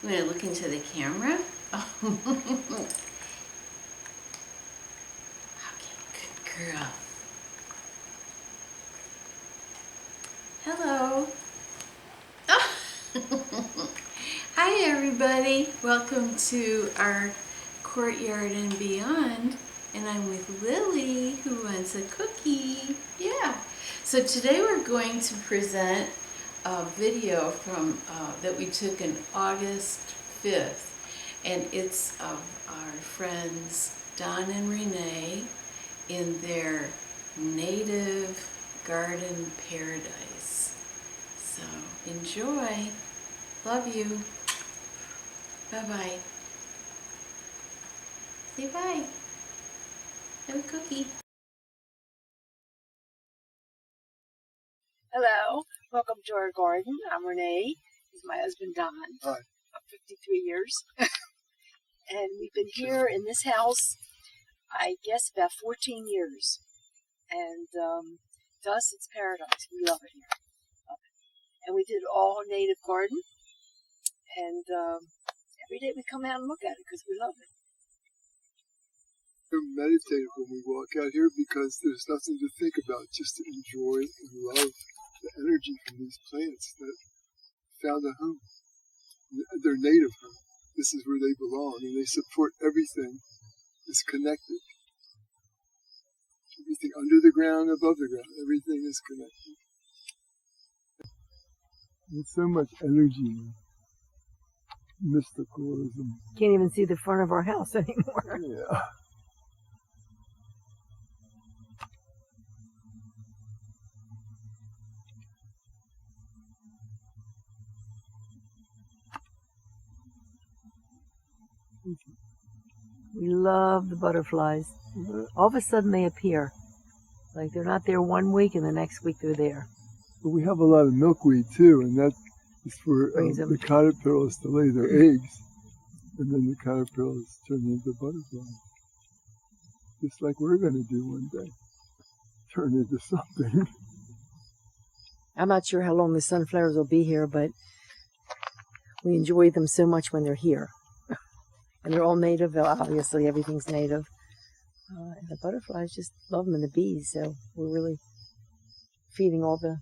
I'm going to look into the camera. Okay, good girl. Hello. Oh. Hi everybody. Welcome to our courtyard and beyond. And I'm with Lily, who wants a cookie. Yeah. So today we're going to present a video from that we took on August 5th. And it's of our friends Don and Renee in their native garden paradise. So enjoy. Love you. Bye-bye. Say bye. Have a cookie. Hello, welcome to our garden. I'm Renee. This is my husband Don. Hi. Of 53 years. And we've been here in this house, I guess, about 14 years. And to us, it's paradise. We love it here. Love it. And we did all native garden. And every day we come out and look at it because we love it. We're meditative when we walk out here because there's nothing to think about, just to enjoy and love the energy from these plants that found a home. Their native home. This is where they belong, and they support everything that's connected. Everything under the ground, above the ground, everything is connected. There's so much energy, mysticalism. Can't even see the front of our house anymore. Yeah. We love the butterflies. All of a sudden they appear. Like they're not there 1 week and the next week they're there. But we have a lot of milkweed too, and that is for Brings them. the caterpillars to lay their eggs, and then the caterpillars turn into butterflies. Just like we're going to do one day, turn into something. I'm not sure how long the sunflowers will be here, but we enjoy them so much when they're here. And they're all native, obviously everything's native. And the butterflies just love them, and the bees, so we're really feeding all the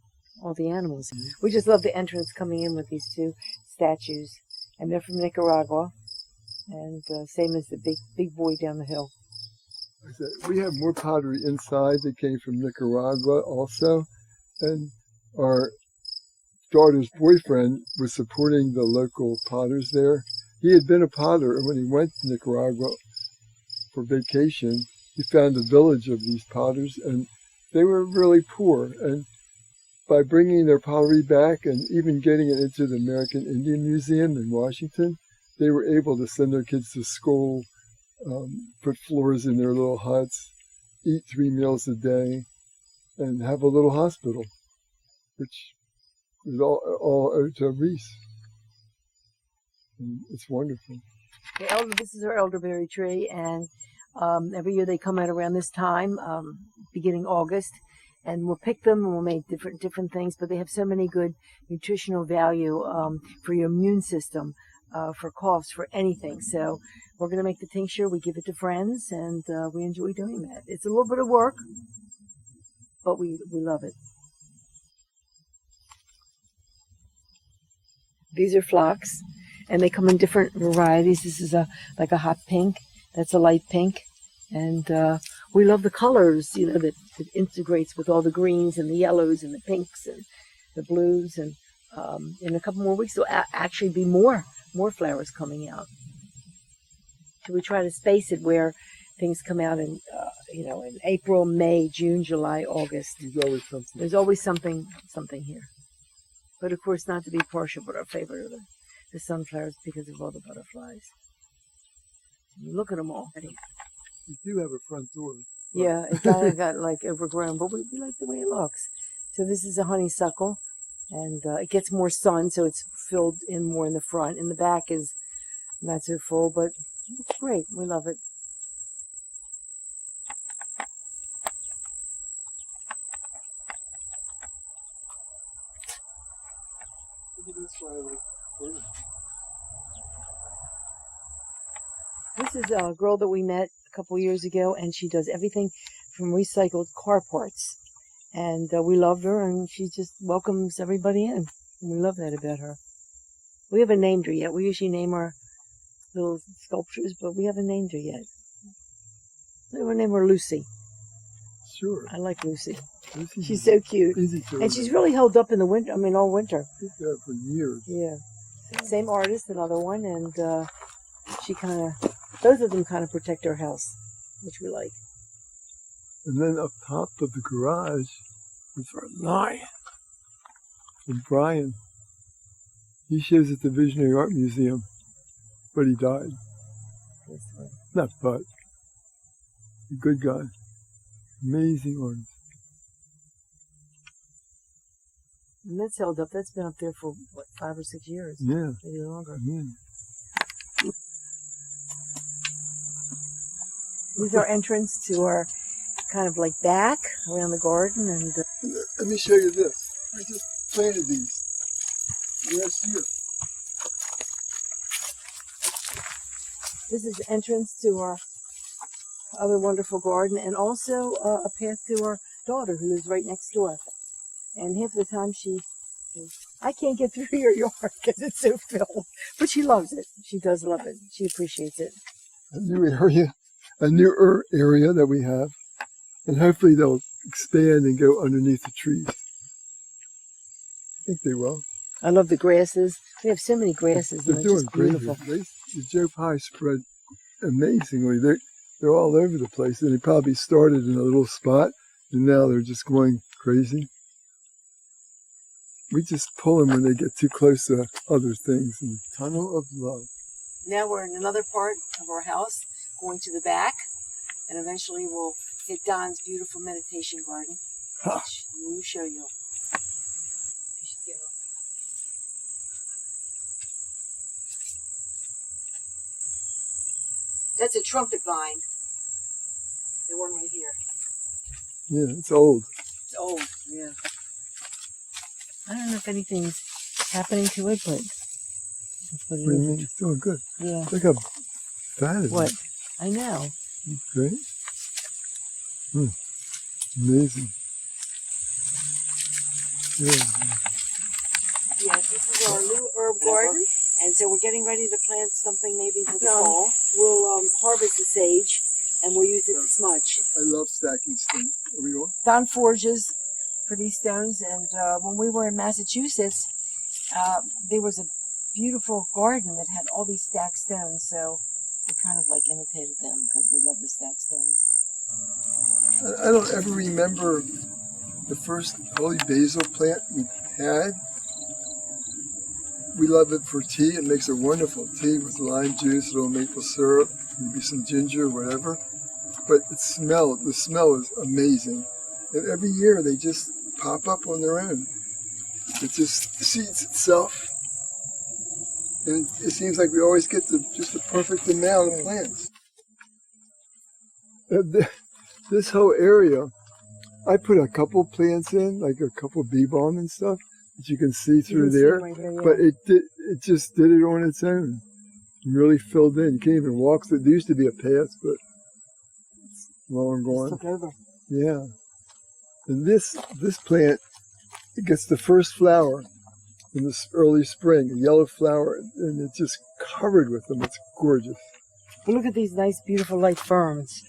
animals. We just love the entrance coming in with these two statues. And they're from Nicaragua, and same as the big boy down the hill. We have more pottery inside that came from Nicaragua also, and our daughter's boyfriend was supporting the local potters there. He had been a potter, and when he went to Nicaragua for vacation, he found a village of these potters, and they were really poor. And by bringing their pottery back and even getting it into the American Indian Museum in Washington, they were able to send their kids to school, put floors in their little huts, eat 3 meals a day, and have a little hospital, which was all owed to Reese. And it's wonderful. This is our elderberry tree, and every year they come out around this time, beginning August, and we'll pick them and we'll make different things, but they have so many good nutritional value for your immune system, for coughs, for anything. So we're going to make the tincture, we give it to friends, and we enjoy doing that. It's a little bit of work, but we love it. These are phlox, and they come in different varieties. This is like a hot pink. That's a light pink. And we love the colors, you know, that integrates with all the greens and the yellows and the pinks and the blues. And in a couple more weeks, there'll actually be more flowers coming out. So we try to space it where things come out in, in April, May, June, July, August. There's always something. There's always something here. But of course, not to be partial, but our favorite are the sunflowers because of all the butterflies. Look at them all. We do have a front door. Yeah, it got like overgrown, but we like the way it looks. So this is a honeysuckle, and it gets more sun, so it's filled in more in the front. In the back is not so full, but it's great. We love it. Look at this This is a girl that we met a couple years ago, and she does everything from recycled car parts. And we loved her, and she just welcomes everybody in. And we love that about her. We haven't named her yet. We usually name our little sculptures, but we haven't named her yet. We'll name her Lucy. Sure. I like Lucy. Lucy's She's so cute. easy to And she's remember. really held up in the winter. I mean, all winter. She's there for years. Yeah. Same artist, another one, and she kind of, both of them kind of protect our house, which we like. And then up top of the garage is our lion. And Brian, he shows at the Visionary Art Museum, but he died. This one. Not but. A good guy. Amazing artist. And that's held up. That's been up there for, what, 5 or 6 years? Yeah. Maybe longer. Yeah. This is our entrance to our kind of like back around the garden. And Let me show you this. We just planted these last year. this is the entrance to our other wonderful garden, and also a path to our daughter who lives right next door. And half the time she says, I can't get through your yard because it's so filled. But she loves it. She does love it. She appreciates it. A newer area that we have. And hopefully they'll expand and go underneath the trees. I think they will. I love the grasses. We have so many grasses. They're And doing just great. beautiful. The Joe Pye spread amazingly. They're all over the place. And they probably started in a little spot. And now they're just going crazy. We just pull them when they get too close to other things. And Tunnel of Love. Now we're in another part of our house, going to the back, and eventually we'll hit Don's beautiful meditation garden, which we'll show you. That's a trumpet vine. The one right here. Yeah, it's old. It's old, yeah. I don't know if anything's happening to it, but that's what it What do you is. mean? It's doing good. Yeah. Look how fat it What? is. I know. Great. Amazing. Yeah. Yes, this is our new herb garden, and so we're getting ready to plant something maybe for the fall. We'll harvest the sage, and we'll use it to smudge. I love stacking stones. Are we on? Don forges for these stones, and when we were in Massachusetts, there was a beautiful garden that had all these stacked stones, so we kind of like imitated them because we love the stacked stones. I don't ever remember the first holy basil plant we had. We love it for tea. It makes a wonderful tea with lime juice, a little maple syrup, maybe some ginger, whatever. But the smell is amazing. And every year they just pop up on their own. It just seeds itself. And it seems like we always get just the perfect amount of plants. This whole area, I put a couple plants in, like a couple bee balm and stuff that you can see through there. Right here, yeah. But it just did it on its own. It really filled in. You can't even walk through. There used to be a path, but it's long gone. Just took over. Yeah. And this plant, it gets the first flower in the early spring, a yellow flower, and it's just covered with them. It's gorgeous. But look at these nice, beautiful, light ferns.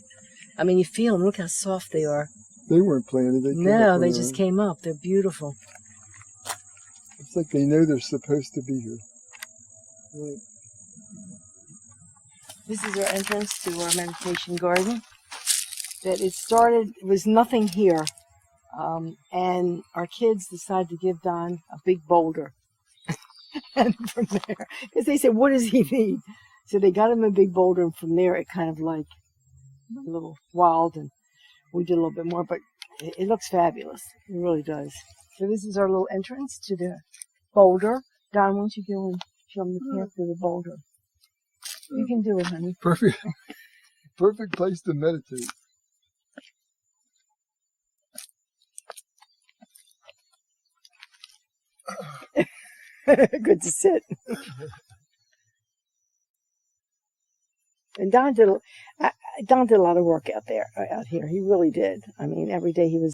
I mean, you feel them. Look how soft they are. They weren't planted. They came up No, on they their just own. came up. They're beautiful. It's like they know they're supposed to be here. Right. This is our entrance to our meditation garden. That it was nothing here. And our kids decided to give Don a big boulder. And from there, because they said, what does he need? So they got him a big boulder, and from there it kind of like went a little wild, and we did a little bit more, but it looks fabulous. It really does. So this is our little entrance to the boulder. Don, why don't you go and show them the path to the boulder? You can do it, honey. Perfect place to meditate. Good to sit. And Don did a lot of work out here. He really did. I mean, every day he was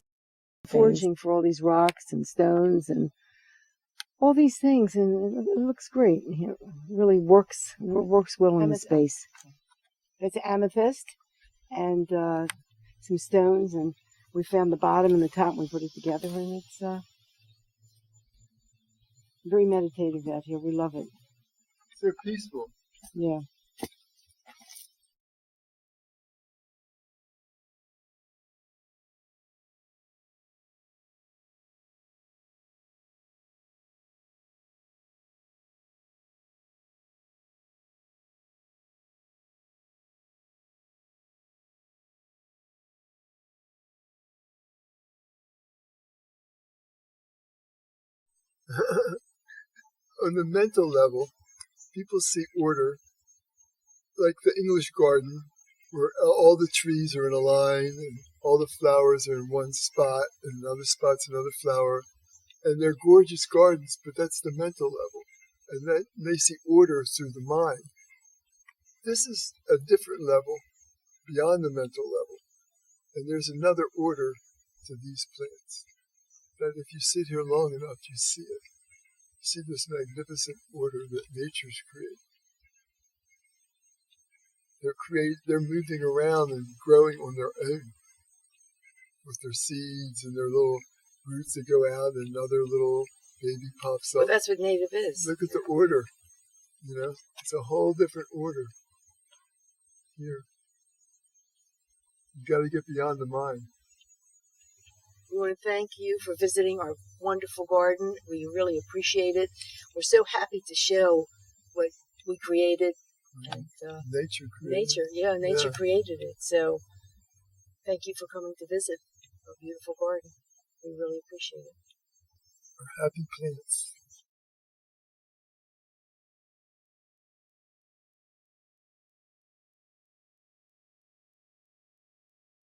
foraging for all these rocks and stones and all these things, and it looks great. He really works well in the space. It's an amethyst and some stones, and we found the bottom and the top, and we put it together, and it's very meditative out here. We love it. So peaceful. Yeah. On the mental level, people see order, like the English garden, where all the trees are in a line and all the flowers are in one spot and another spot's another flower. And they're gorgeous gardens, but that's the mental level. And then they see order through the mind. This is a different level beyond the mental level. And there's another order to these plants that if you sit here long enough, you see it. You see this magnificent order that nature's created. They're moving around and growing on their own with their seeds and their little roots that go out and another little baby pops up. Well, that's what native is. Look at the order. It's a whole different order here. You got to get beyond the mind. We want to thank you for visiting our wonderful garden. We really appreciate it. We're so happy to show what we created. And, Nature created it. Nature created it. So thank you for coming to visit our beautiful garden. We really appreciate it. Our happy plants.